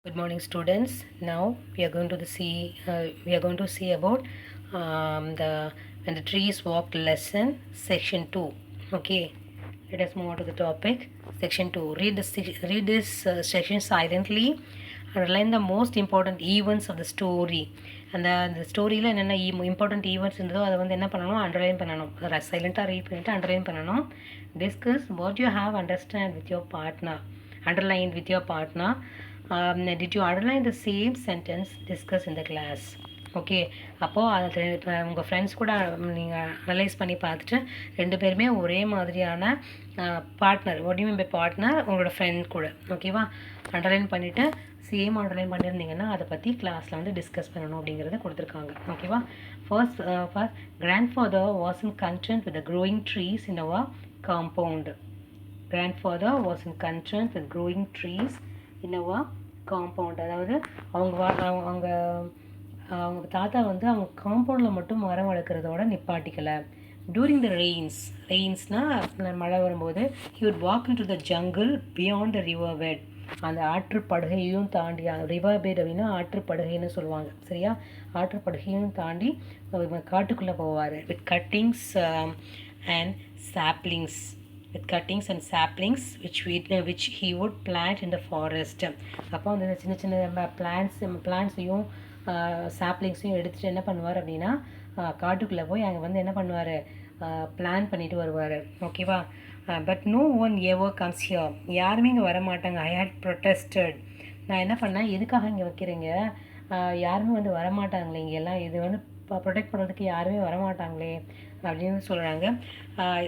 Good morning, students. Now we are going to see about the when the trees walked lesson section 2. Okay, let us move on to the topic section 2. Read this section silently. Underline the most important events of the story. அந்த ஸ்டோரியில் என்னென்ன important events இருந்ததோ அதை வந்து என்ன பண்ணணும், underline பண்ணணும். சைலண்ட்டாக ரீட் பண்ணிவிட்டு அண்டர்லைன் பண்ணணும். Discuss what you have understand with your partner. Underlined with your partner. Did you underline the same sentence discussed in the class? Okay, அப்போது அது உங்கள் ஃப்ரெண்ட்ஸ் கூட நீங்கள் அனலைஸ் பண்ணி பார்த்துட்டு ரெண்டு பேருமே ஒரே மாதிரியான partner, what you mean by partner, உங்களோட ஃப்ரெண்ட் கூட. ஓகேவா, அண்டர்லைன் பண்ணிவிட்டு சேம் அண்டர்லைன் பண்ணியிருந்தீங்கன்னா அதை பற்றி கிளாஸில் வந்து டிஸ்கஸ் பண்ணணும் அப்படிங்கிறத கொடுத்துருக்காங்க. ஓகேவா, first grandfather wasn't content with the growing trees in our compound. Grandfather wasn't content with growing trees in our compound. அதாவது அவங்க தாத்தா வந்து அவங்க காம்பவுண்டில் மட்டும் மரம் வளர்க்குறதோட நிப்பாட்டிக்கலை. டூரிங் த ரெயின்ஸ்னால் மழை வரும்போது he would walk into the jungle beyond the river bed. அந்த ஆற்றுப்படுகையும் தாண்டி, ரிவர் பெட் அப்படின்னா ஆற்றுப்படுகைன்னு சொல்லுவாங்க, சரியா, ஆற்றுப்படுகையும் தாண்டி காட்டுக்குள்ளே போவார். With cuttings and saplings which he would plant in the forest. அப்போ அந்த சின்ன சின்ன பிளான்ட்ஸையும் சாப்ளிங்ஸையும் எடுத்துகிட்டு என்ன பண்ணுவார் அப்படின்னா காட்டுக்குள்ளே போய் அங்கே வந்து என்ன பண்ணுவார், பிளான் பண்ணிட்டு வருவார். ஓகேவா, but no one ever comes here. யாருமே இங்கே வரமாட்டாங்க. I hate protested. நான் என்ன பண்ணேன், எதுக்காக இங்கே வைக்கிறீங்க, யாருமே வந்து வரமாட்டாங்களே, இங்கே எல்லாம் இது வந்து ப்ரொடெக்ட் பண்ணுறதுக்கு யாருமே வரமாட்டாங்களே அப்படின்னு சொல்கிறாங்க.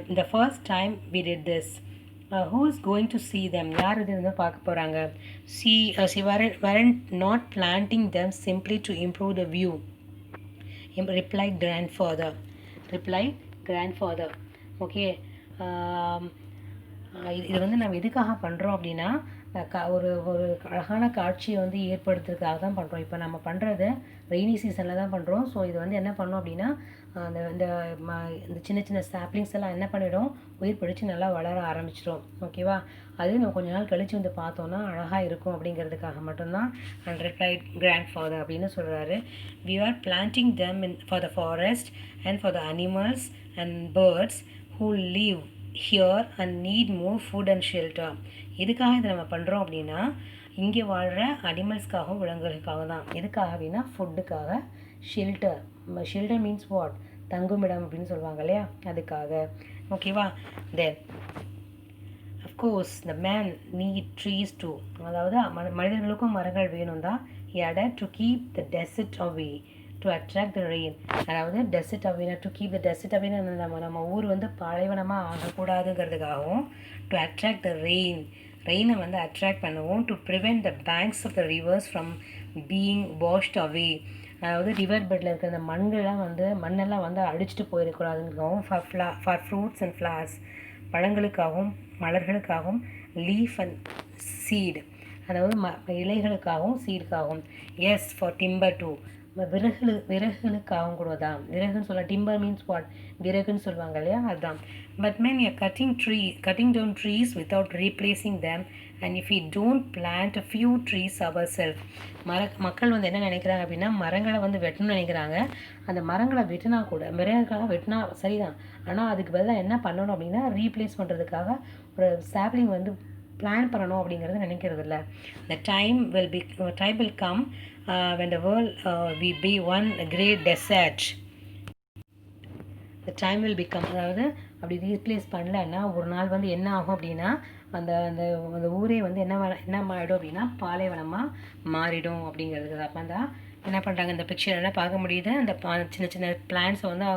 இந்த first time we did this. Who is going to see them? யார் இது வந்து பார்க்க போகிறாங்க? she weren't not planting them simply to improve the view, replied grandfather. Okay, இது வந்து நம்ம எதுக்காக பண்ணுறோம் அப்படின்னா ஒரு அழகான காட்சியை வந்து ஏற்படுத்துறதுக்காக தான் பண்ணுறோம். இப்போ நம்ம பண்ணுறது ரெய்னி சீசனில் தான் பண்ணுறோம். ஸோ இது வந்து என்ன பண்ணோம் அப்படின்னா இந்த சின்ன சின்ன சாப்ளிங்ஸ் எல்லாம் என்ன பண்ணிடும், உயிர் பிடிச்சி நல்லா வளர ஆரம்பிச்சிடும். ஓகேவா, அது நம்ம கொஞ்ச நாள் கழித்து வந்து பார்த்தோன்னா அழகாக இருக்கும் அப்படிங்கிறதுக்காக மட்டும்தான் அண்ட் ரிப்ளைட் கிராண்ட்ஃபாதர் அப்படின்னு சொல்கிறாரு. We are planting them for the forest and for the animals and birds who live here and need more food and shelter. எதுக்காக இதை நம்ம பண்ணுறோம் அப்படின்னா இங்கே வாழ்கிற அனிமல்ஸ்க்காகவும் விலங்குகளுக்காக தான். எதுக்காக அப்படின்னா ஃபுட்டுக்காக. ஷெல்டர் மீன்ஸ் வாட், தங்குமிடம் அப்படின்னு சொல்லுவாங்க இல்லையா, அதுக்காக. ஓகேவா, then of course the man need trees too. அதாவது மனிதர்களுக்கும் மரங்கள் வேணும் தான். he added to keep the desert away, to attract the rain. அதாவது டெசர்ட் அவேனா, டு கீப் த டெசர்ட் அவேனா, நம்ம ஊர் வந்து பாலைவனமாக ஆகக்கூடாதுங்கிறதுக்காகவும், டு அட்ராக்ட் த ரெயினை வந்து அட்ராக்ட் பண்ணுவோம், to prevent the banks of the rivers from being washed away. அதாவது river பெட்டில் இருக்கிற அந்த மண்ணெல்லாம் வந்து அடிச்சுட்டு போயிடக்கூடாதுங்கிறதுக்காகவும், ஃபார் ஃப்ரூட்ஸ் அண்ட் ஃப்ளார்ஸ், பழங்களுக்காகவும் மலர்களுக்காகவும், லீஃப் அண்ட் சீடு, அதாவது இலைகளுக்காகவும் சீடுக்காகவும். எஸ், ஃபார் டிம்பர் டூ, விறகுகளுக்காகவும் கூட தான். விறகுன்னு சொல்ல, டிம்பர் மீன்ஸ் வாட், விறகுன்னு சொல்லுவாங்க இல்லையா, அதுதான். But man you cutting down trees without replacing them, and if we don't plant a few trees ourselves. மக்கள் வந்து என்ன நினைக்கிறாங்க அப்படின்னா மரங்களை வந்து வெட்டணும்னு நினைக்கிறாங்க. அந்த மரங்களை வெட்டினா கூட, விறகுகளாக வெட்டினா சரிதான், ஆனால் அதுக்கு பதிலாக என்ன பண்ணணும் அப்படின்னா ரீப்ளேஸ் பண்ணுறதுக்காக ஒரு சாப்ளிங் வந்து பிளான் பண்ணணும் அப்படிங்கிறது நினைக்கிறது இல்லை. The time will come when the world will be one great desert. The time will become, அதாவது அப்படி ரீப்ளேஸ் பண்ணலன்னா ஒரு நாள் வந்து என்ன ஆகும் அப்படின்னா அந்த அந்த அந்த ஊரே வந்து என்ன ஆகிடும் அப்படின்னா பாலைவனமாக மாறிடும் அப்படிங்கிறதுக்கு. அப்போ தான் என்ன பண்ணுறாங்க, இந்த பிக்சரெல்லாம் பார்க்க முடியுது. அந்த சின்ன சின்ன பிளான்ஸை வந்து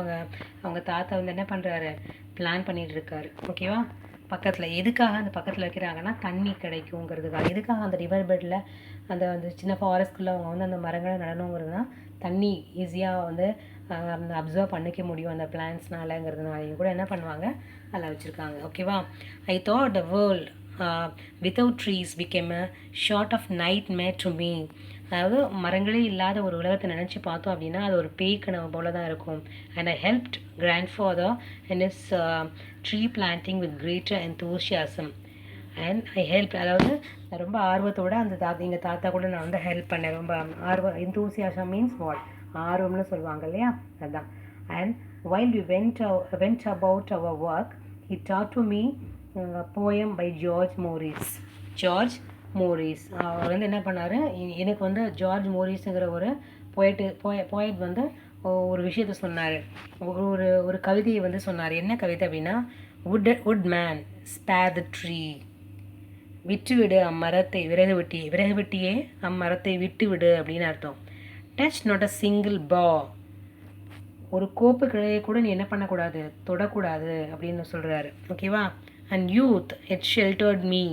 அவங்க தாத்தா வந்து என்ன பண்ணுறாரு, பிளான் பண்ணிகிட்டு இருக்காரு. ஓகேவா, பக்கத்தில் எதுக்காக அந்த பக்கத்தில் வைக்கிறாங்கன்னா தண்ணி கிடைக்குங்கிறதுக்காக. எதுக்காக அந்த ரிவர் பெட்டில் அந்த சின்ன ஃபாரஸ்ட்குள்ளே அவங்க வந்து அந்த மரங்களை நடணுங்கிறதுனா தண்ணி ஈஸியாக வந்து அப்சர்வ் பண்ணிக்க முடியும் அந்த பிளான்ட்ஸ்னாலங்கிறதுனாலையும் கூட என்ன பண்ணுவாங்க, அதில் வச்சுருக்காங்க. ஓகேவா, I thought the world without trees became a short of nightmare to me. அதாவது மரங்களே இல்லாத ஒரு உலகத்தை நினச்சி பார்த்தோம் அப்படின்னா அது ஒரு பேய் கனவு போல தான் இருக்கும். And I helped grandfather in is tree planting with greater enthusiasm. And I help, அதாவது நான் ரொம்ப ஆர்வத்தோடு அந்த எங்கள் தாத்தா கூட நான் வந்து ஹெல்ப் பண்ணேன். ரொம்ப ஆர்வம், enthusiasm மீன்ஸ் வாட், ஆர்வம்னு சொல்லுவாங்க இல்லையா, அதுதான். And while we went about our work, he taught to me a poem by George Morris. George Morris அவர் வந்து என்ன பண்ணார், எனக்கு வந்து ஜார்ஜ் மோரிஸுங்கிற ஒரு போயட் வந்து ஒரு விஷயத்த சொன்னார். ஒரு ஒரு கவிதையை வந்து சொன்னார். என்ன கவிதை அப்படின்னா, wood man spare the tree, விட்டுவிடு அம்மரத்தை, விறகு வெட்டியே அம்மரத்தை விட்டுவிடு அப்படின்னு அர்த்தம். டச் நாட் அ சிங்கிள் பா, ஒரு கோப்பு கிளையை கூட நீ என்ன பண்ணக்கூடாது, தொடக்கூடாது அப்படின்னு சொல்கிறாரு. ஓகேவா. And youth it sheltered me,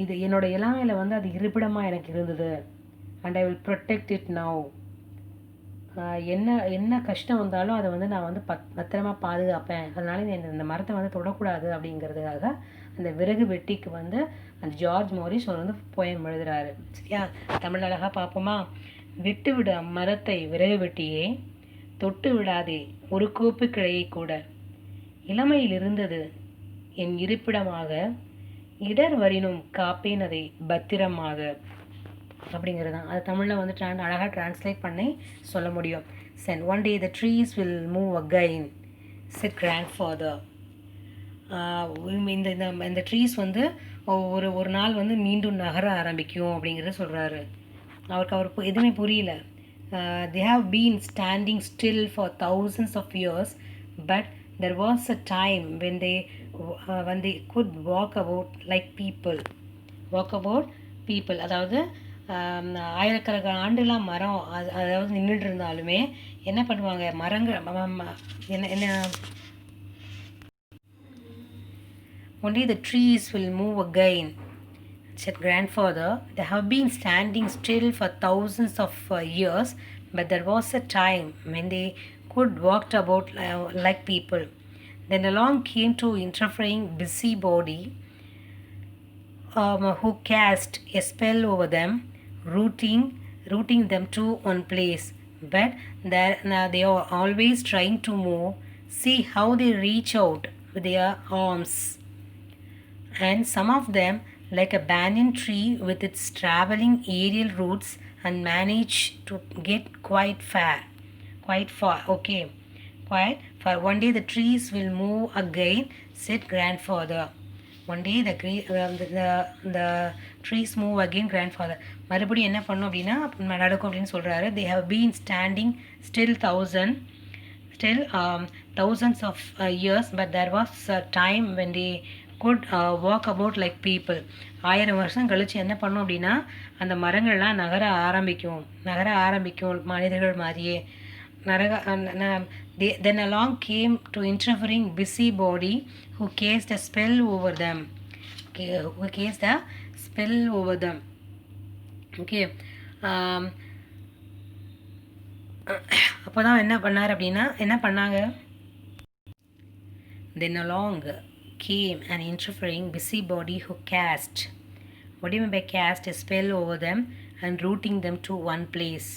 இது என்னோட இளமையில் வந்து அது இருப்பிடமாக எனக்கு இருந்தது. And I will protect it now, என்ன கஷ்டம் வந்தாலும் அதை வந்து நான் வந்து பத்திரமா பாதுகாப்பேன். அதனால இந்த மரத்தை வந்து தொடக்கூடாது அப்படிங்கிறதுக்காக அந்த விறகு வெட்டிக்கு வந்து அந்த ஜார்ஜ் மோரிஸ் அவர் வந்து போயம் எழுதுறாரு. சரியா, தமிழ் அழகாக பார்ப்போமா. விட்டு விடு அம்மரத்தை விறகு வெட்டியே, தொட்டு விடாதே ஒரு கோப்பு கிளையை கூட, இளமையில் இருந்தது என் இருப்பிடமாக, இடர் வரினும் காப்பேன் அதை பத்திரமாக, அப்படிங்கிறது தான். அது தமிழில் வந்து அழகாக ட்ரான்ஸ்லேட் பண்ணி சொல்ல முடியும். Then one day the trees will move again said grandfather. இந்த ட்ரீஸ் வந்து ஒரு நாள் வந்து மீண்டும் நகர ஆரம்பிக்கும் அப்படிங்கிறத சொல்கிறாரு. அவருக்கு எதுவுமே புரியல. They have been standing still for thousands of years, but there was a time when they could walk about like people. அதாவது ஆயிரக்கணக்கான ஆண்டுலாம் மரம் அதாவது நின்றுட்டு இருந்தாலுமே என்ன பண்ணுவாங்க, மரங்கள் என்ன one day the trees will move again, said grandfather. They have been standing still for thousands of years, but there was a time when they could walk about like people. Then along came to interfering busybody who cast a spell over them, rooting them to one place. But they are always trying to move. See how they reach out with their arms. And some of them, like a banyan tree with its traveling aerial roots, and manage to get quite far. Okay, quite far. One day the trees will move again, said grandfather. One day the trees move again, grandfather. மறுபடியும் என்ன பண்ணும் அப்படின்னா நடக்கும் அப்படின்னு சொல்கிறாரு. They have been standing still thousands of years, but there was a time when they could walk about like people. 1000 வருஷம் கழிச்சு என்ன பண்ணும் அப்படின்னா அந்த மரங்கள்லாம் நகர ஆரம்பிக்கும் மனிதர்கள் மாதிரியே. Then along came to interfering busybody who cast a spell over them. Okay. அப்போ தான் என்ன பண்ணாங்க. Then along came an interfering busybody who cast, what do you mean by cast, a spell over them and rooting them to one place.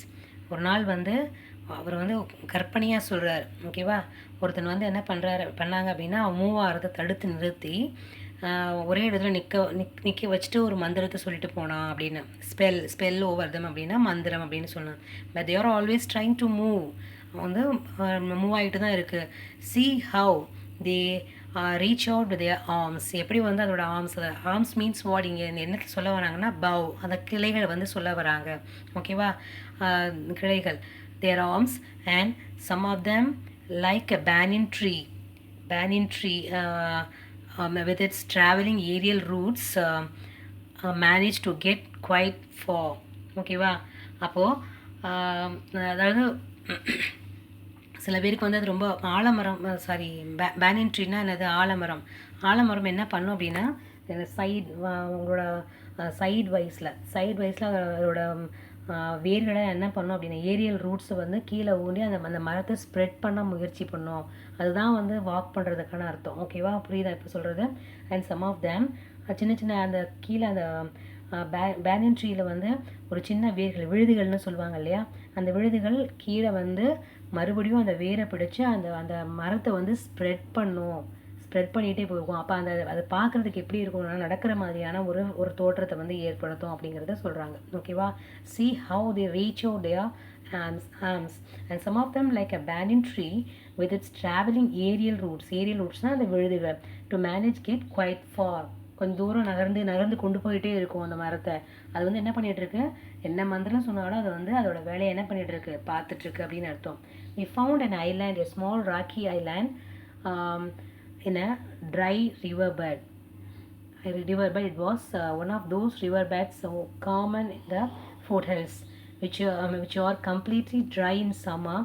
ஒரு நாள் வந்து அவர் வந்து கற்பனையாக சொல்கிறார். ஓகேவா. ஒருத்தன் வந்து என்ன பண்ணாங்க அப்படின்னா மூவ் ஆகிறத தடுத்து நிறுத்தி ஒரே இடத்துல நிற்க வச்சுட்டு ஒரு மந்திரத்தை சொல்லிட்டு போனான் அப்படின்னு. ஸ்பெல் ஓவர் தம் அப்படின்னா மந்திரம் அப்படின்னு சொன்னான். But they are always trying to move, வந்து மூவ் ஆகிட்டு தான் இருக்குது. see how they reach out with their arms. எப்படி வந்து அதோட ஆர்ம்ஸ் மீன்ஸ் வாட், இங்கே என்ன சொல்ல வராங்கன்னா பவ், அந்த கிளைகள் வந்து சொல்ல வராங்க. ஓகேவா. கிளைகள், their arms, and some of them like a banyan tree with its traveling aerial roots managed to get quite far. ஓகேவா. அப்போது அதாவது சில பேருக்கு வந்து அது ரொம்ப ஆலமரம், பேனியன் ட்ரீனா என்னது, ஆலமரம் என்ன பண்ணும் அப்படின்னா உங்களோட சைட் வைஸில் அதோட வேர்களை என்ன பண்ணும் அப்படின்னா ஏரியல் ரூட்ஸை வந்து கீழே ஊண்டி அந்த மரத்தை ஸ்ப்ரெட் பண்ண முயற்சி பண்ணும். அதுதான் வந்து வாக் பண்ணுறதுக்கான அர்த்தம். ஓகேவா, புரியுதா இப்போ சொல்கிறது. அண்ட் சம் ஆஃப் தேம் சின்ன அந்த கீழே அந்த பேனியன் ட்ரீயில் வந்து ஒரு சின்ன விழுதுகள்னு சொல்லுவாங்க இல்லையா, அந்த விழுதுகள் கீழே வந்து மறுபடியும் அந்த வேரை பிடிச்சி அந்த மரத்தை வந்து ஸ்ப்ரெட் ஸ்ப்ரெட் பண்ணிகிட்டே போகும். அப்போ அது பார்க்குறதுக்கு எப்படி இருக்கும்னா நடக்கிற மாதிரியான ஒரு தோற்றத்தை வந்து ஏற்படுத்தும் அப்படிங்கிறத சொல்கிறாங்க. ஓகேவா? see how they reach out their arms and some of them like a banyan tree with its traveling aerial rootsனா அந்த விழுதுகள் to manage get quite far. கொஞ்சம் தூரம் நகர்ந்து கொண்டு போயிட்டே இருக்கும் அந்த மரத்தை. அது வந்து என்ன பண்ணிட்டு இருக்கு, என்ன மந்திரம் சொன்னாலும் அது வந்து அதோட வேலையை என்ன பண்ணிட்டு இருக்கு, பார்த்துட்டு இருக்கு அப்படின்னு அர்த்தம். We found an island, a small rocky island, in a dry riverbed. It was one of those riverbeds so common in the foothills, which are completely dry in summer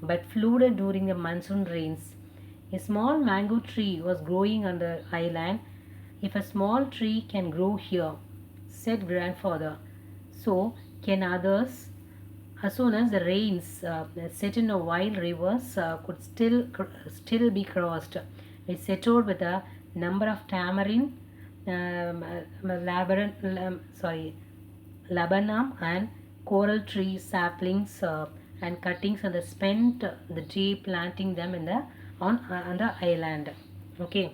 but flooded during the monsoon rains. A small mango tree was growing on the island. If a small tree can grow here, said grandfather, so can others. As soon as the rains set in, a wild rivers could still be crossed. It settled with a number of tamarind, laburnum and coral tree saplings and cuttings, and they spent the day planting them on the island. Okay.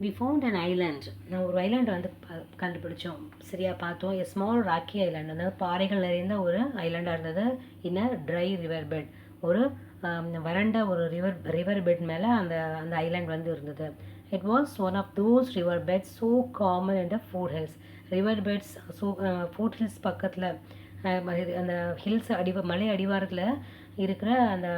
We found an island. நான் ஒரு island வந்து கண்டுபிடிச்சோம். சரியாக பார்த்தோம். A small rakhi island, அதாவது பாறைகள் நிறைந்த ஒரு ஐலாண்டாக இருந்தது. இன் அ ட்ரை ரிவர் பெட், ஒரு வறண்ட ஒரு ரிவர் பெட் மேலே அந்த ஐலாண்ட் வந்து இருந்தது. It was one of those river beds so common in the foot hills. River beds so foot hills பக்கத்தில் அந்த ஹில்ஸ் மலை அடிவாரத்தில் இருக்கிற அந்த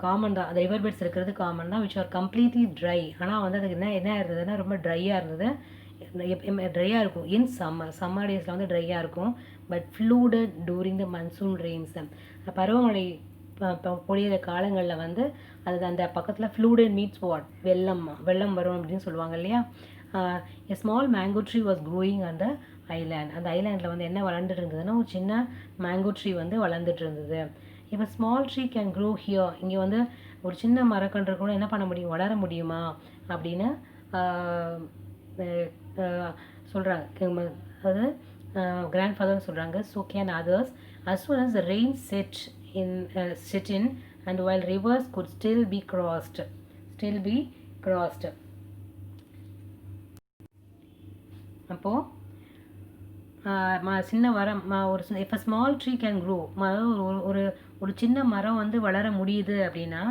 காமன் தான். அந்த ரிவர் பெட்ஸ் இருக்கிறது காமன் தான். Which are completely try. ஆனால் வந்து அதுக்கு என்ன இருந்ததுன்னா ரொம்ப ட்ரையாக இருந்தது. ட்ரையாக இருக்கும் இன் சம்மர் டேஸில் வந்து ட்ரையாக இருக்கும். But flooded during the monsoon rains, பருவமழை பொழியிற காலங்களில் வந்து அது அந்த பக்கத்தில் ஃப்ளூடட் மீட்ஸ் வாட், வெள்ளம் வரும் அப்படின்னு சொல்லுவாங்க இல்லையா. A small mango tree was growing on the island. அந்த ஐலாண்டில் வந்து என்ன வளர்ந்துட்டு இருந்ததுன்னா ஒரு சின்ன மேங்கோ ட்ரீ வந்து வளர்ந்துட்டு இருந்தது. இப்போ small tree can grow here, இங்கே வந்து ஒரு சின்ன மரக்கன்று கூட என்ன பண்ண முடியும், வளர முடியுமா அப்படின்னு சொல்கிறாங்க. அதாவது கிராண்ட் ஃபாதர்னு சொல்கிறாங்க. So can others as soon as the rain set in and while rivers could still be crossed. அப்போது சின்ன மரம் ஒரு இப்போ ஸ்மால் ட்ரீ கேன் க்ரோ, ஒரு சின்ன மரம் வந்து வளர முடியுது அப்படின்னா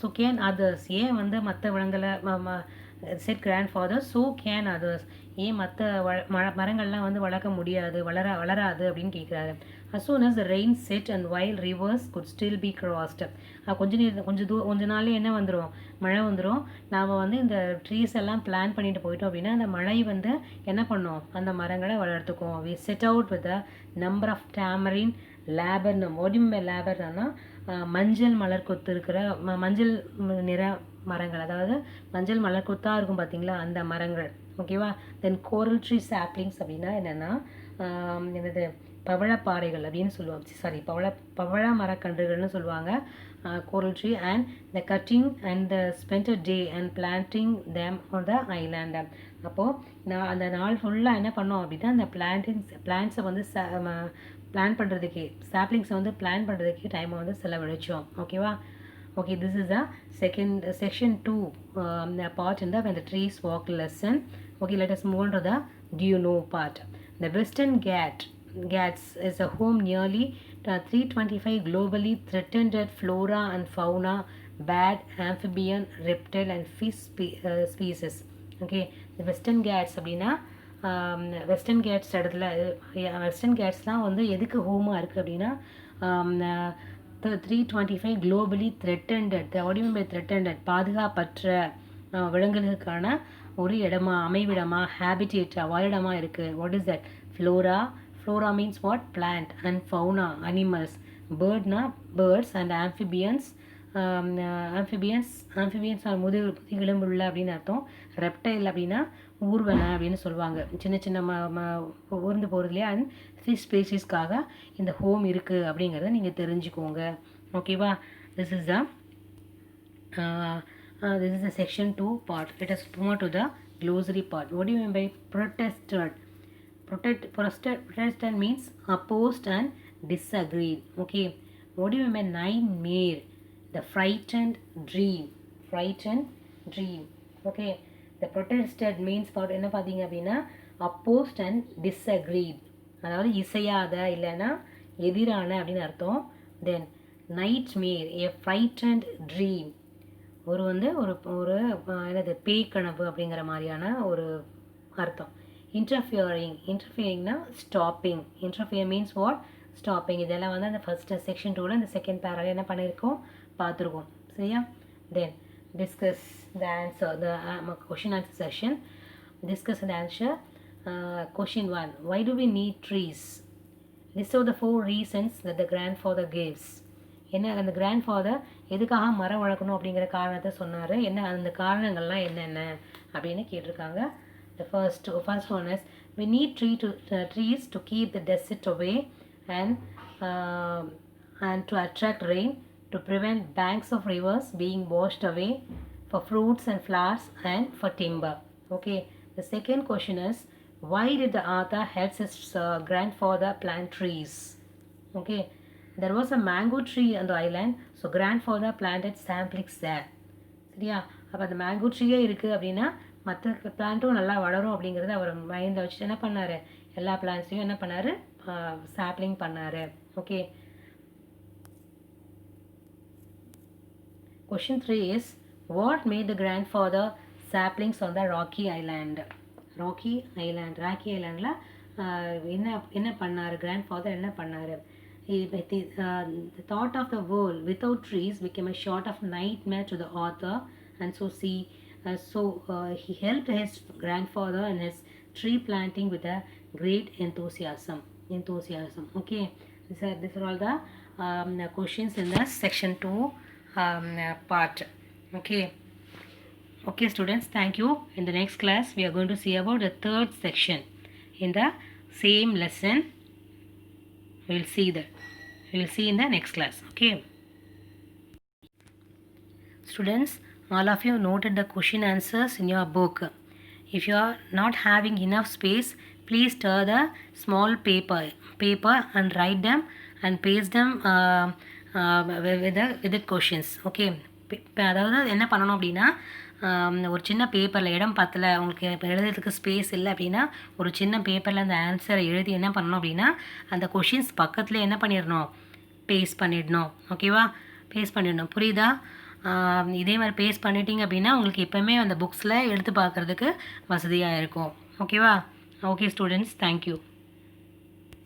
ஸோ கேன் அதர்ஸ், ஏன் வந்து மற்ற விலங்குகளை said grandfather, so can others, ஏன் மற்ற மரங்கள்லாம் வந்து வளர்க்க முடியாது, வளராது அப்படின்னு கேட்குறாரு. as soon as the rain set and while rivers could still be crossed. கொஞ்ச நாளே என்ன வந்துடும், மழை வந்துடும். நாம் வந்து இந்த ட்ரீஸ் எல்லாம் பிளான் பண்ணிட்டு போயிட்டோம் அப்படின்னா அந்த மழை வந்து என்ன பண்ணும், அந்த மரங்களை வளர்த்துக்கும். we set out with a number of tamarind, laburnum. லேபர்னா மஞ்சள் மலர் கொத்து இருக்கிற மஞ்சள் நிற மரங்கள், அதாவது மஞ்சள் மலர் கொத்தாக இருக்கும் பார்த்தீங்களா அந்த மரங்கள். ஓகேவா. தென் கோரல் ட்ரீ சாப்ளிங்ஸ் அப்படின்னா என்னென்னா என்னது, பவழப்பாறைகள் அப்படின்னு சொல்லுவாங்க. பவழ மரக்கன்றுகள்னு சொல்லுவாங்க. Coral tree and the cutting and the spend a day and planting them on the island. அப்போது அந்த நாள் ஃபுல்லாக என்ன பண்ணோம் அப்படின்னா அந்த பிளான்ட்ஸை வந்து பிளான் பண்ணுறதுக்கே, சாப்ளிங்ஸை வந்து பிளான் பண்ணுறதுக்கே டைமை வந்து செலவழிச்சோம். ஓகேவா. Okay, this is the section 2 part in the when the trees walk lesson. Okay, let us move on to the do you know part. The Western Ghats is a home nearly 325 globally threatened flora and fauna, bat, amphibian, reptile and fish species. Okay, the Western Ghats அப்படின்னா western Gates இடத்துல western கேட்ஸ்லாம் வந்து எதுக்கு ஹோமாக இருக்குது அப்படின்னா 325 globally threatened, what do you mean by threatened, பாதுகாப்பற்ற விலங்குகளுக்கான ஒரு இடமா, அமைவிடமா, ஹேபிடேட்டா, வாழிடமா இருக்குது. What is that? Flora means what, plant, and fauna animals, பேர்ட்னா பேர்ட்ஸ், அண்ட் ஆம்ஃபிபியன்ஸ் முதுகெலும்புள்ள அப்படின்னு அர்த்தம். ரெப்டைல் அப்படின்னா ஊர்வன அப்படின்னு சொல்லுவாங்க, சின்ன சின்ன ஊர்ந்து போகிறது இல்லையா. அண்ட் ஃபிஷ் ஸ்பீஷீஸ்க்காக இந்த ஹோம் இருக்குது அப்படிங்கிறத நீங்கள் தெரிஞ்சுக்கோங்க. ஓகேவா. This is the section 2 part. Let us move to the glossary part. What do you mean by protested? Protested means opposed and disagreed. Okay. What do you mean by nightmare? the frightened dream. Frightened dream. Okay. The protested means part என்ன பார்த்தீங்க அப்படின்னா opposed and disagreed. அதாவது இசையாத இல்லைன்னா எதிரான அப்படின்னு அர்த்தம். தென் nightmare, a frightened dream. ஒரு ஒரு ஒரு என்னது பேய் கனவு அப்படிங்கிற மாதிரியான ஒரு அர்த்தம். இன்டர்ஃபியரிங்னா stopping. Interfere means what? Stopping. இதெல்லாம் வந்து அந்த ஃபர்ஸ்ட் செக்ஷன் 2ல் அந்த செகண்ட் பேரால என்ன பண்ணியிருக்கோம் பார்த்துருக்கோம். சரியா? தென் discuss the answer, the question answer session. Discuss and answer. Question 1. Why do we need trees? List out the 4 reasons that the grandfather gives. என்ன அந்த கிராண்ட்ஃபாதர் எதுக்காக மரம் வளர்க்கணும் அப்படிங்கிற காரணத்தை சொன்னார். என்ன அந்த காரணங்கள்லாம் என்னென்ன அப்படின்னு கேட்டிருக்காங்க. The first one is we need trees to keep the desert away and to attract rain, to prevent banks of rivers being washed away, for fruits and flowers, and for timber. Okay. The second question is why did the author help his grandfather plant trees? Okay. There was a mango tree on the island, so grandfather planted saplings there. சரியா? அப்போ அந்த mango ட்ரீயே இருக்குது அப்படின்னா மற்ற பிளான்ட்டும் நல்லா வளரும் அப்படிங்கிறத அவர் மைண்டில் வச்சுட்டு என்ன பண்ணார்? எல்லா பிளான்ட்ஸையும் என்ன பண்ணார்? சாப்ளிங் பண்ணார். Okay. Question 3 is what made the grandfather saplings on the Rocky Island? Rocky Islandல என்ன பண்ணார்? கிராண்ட்ஃபாதர் என்ன பண்ணார்? The thought of the world without trees became a sort of nightmare to the author, and so he helped his grandfather in his tree planting with a great enthusiasm. Okay. These are all the questions in the section 2 part. Okay students, thank you. In the next class we are going to see about the third section in the same lesson. We will see in the next class. Okay students, all of you noted the question answers in your book. If you are not having enough space, please tear the small paper and write them and paste them with the questions. Okay. அதாவது என்ன பண்ணணும் அப்படின்னா ஒரு சின்ன பேப்பரில் இடம் பத்தலை, உங்களுக்கு இப்போ எழுதுறதுக்கு ஸ்பேஸ் இல்லை அப்படின்னா ஒரு சின்ன பேப்பரில் அந்த ஆன்சரை எழுதி என்ன பண்ணணும் அப்படின்னா அந்த கொஷின்ஸ் பக்கத்தில் என்ன பண்ணிடணும்? பேஸ்ட் பண்ணிடணும். ஓகேவா? பேஸ்ட் பண்ணிடணும். புரியுதா? இதே மாதிரி பேஸ்ட் பண்ணிட்டீங்க அப்படின்னா உங்களுக்கு எப்போவுமே அந்த புக்ஸில் எடுத்து பார்க்குறதுக்கு வசதியாக இருக்கும். ஓகேவா? Okay students, thank you.